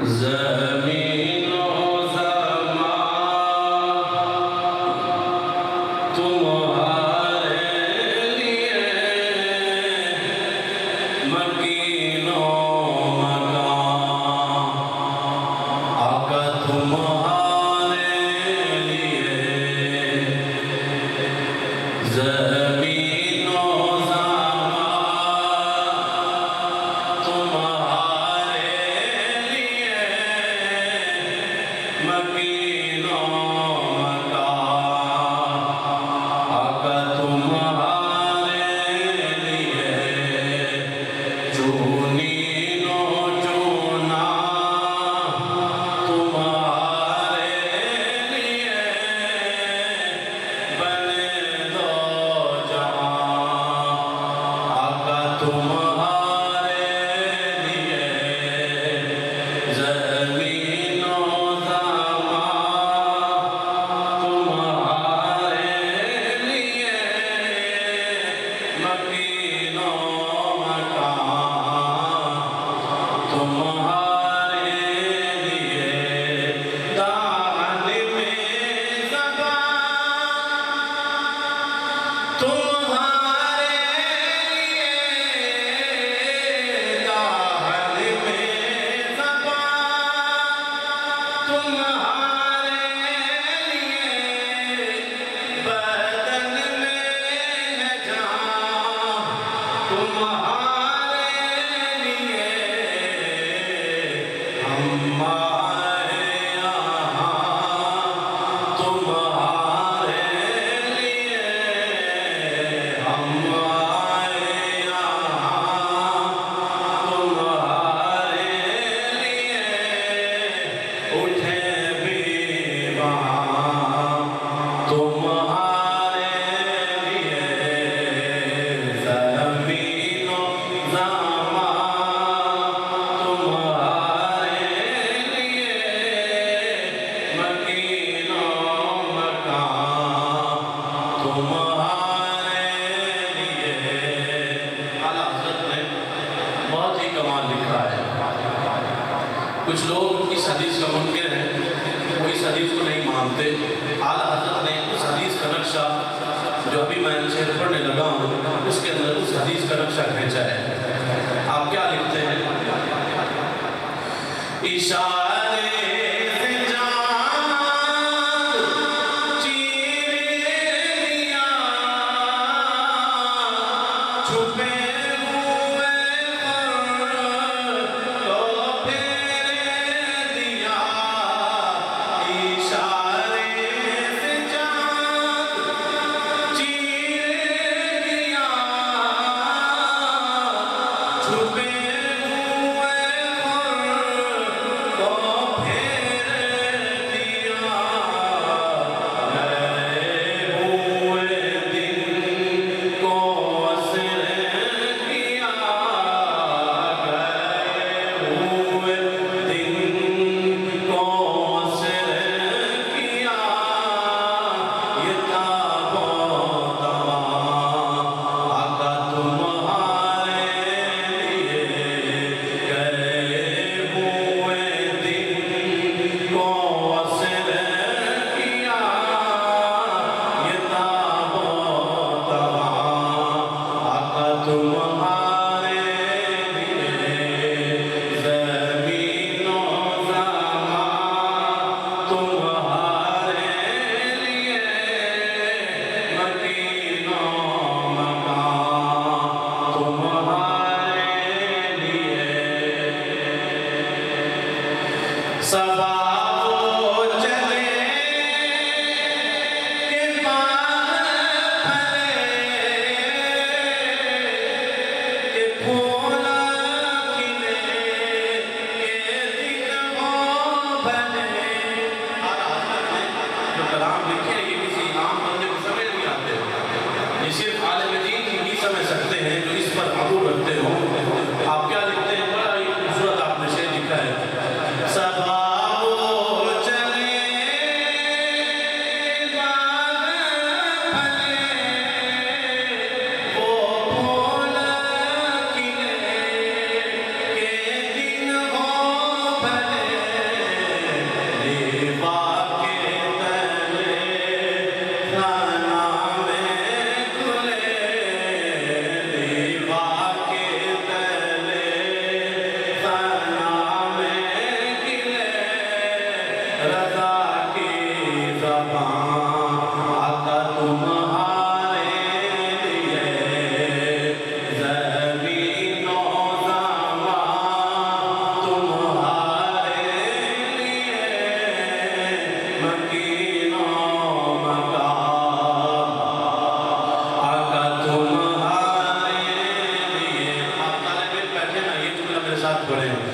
ज़मीनो ज़मा तुम्हारे लिए मकीनो मकान आका तुम्हारे लिए ज़मीनो ज़मा तुम्हारे लिए मकीनो मकान आका तुम्हारे लिए चुनीनो चुना तुम्हारे लिए बने दो जहां आका तुम्हारे लिए ज़मीनो ज़मा तुम्हारे लिए मकीनो मकान तुम्हारे लिए दान में ज़बान तुम्हारे लिए दान में ज़बान तुम्हारे लिए बदन में है जान तुम्हारे लिए हमारे यहाँ तुम्हारे लिए हमारे यहाँ तुम्हारे लिए उठे भी वहाँ तुम्हारे लिए ज़मीनो ज़मा तुम्हारे लिए मकीनो मकान तुम्हारे लिए। आला हज़रत ने बहुत ही कमाल लिखा है। कुछ लोग इस हदीस का मुनकिर हैं, वो इस हदीस को नहीं मानते। आला हज़रत ने उस हदीस का नक्शा जो अभी मैं शेर पढ़ने लगा हूँ उसके अंदर उस हदीस का नक्शा खींचा है। आप क्या लिखते हैं? इशारे से चाँद चीरे दिया छुपे हुए को फेर दिया। इशारे से चाँद चीरे दिया छुपे हुए को फेर दिया। नए हुए दिन को असर किया। गए हुए दिन को असर किया। ये ताबो तवा आका तुम्हारे लिए गए हुए दिन को असर किया। ये ताबो तवा आका तुम्हारे लिए ज़मीनो ज़मा तुम्हारे लिए मकीनो मकान तुम्हारे लिए। सबा वो चले के बाग फले के फूल खिले के दिन हो भले। आला हज़रत ने जो कलाम लिखे ये किसी आम बंदे को समझ नहीं आते। ये सिर्फ आलिम दीन ही समझ सकते हैं जो इस पर अबूर रखते हो। आप क्या लिखते हैं? बड़ा ही खूबसूरत आपने शेर लिखा है। सबा वो साथ पढ़े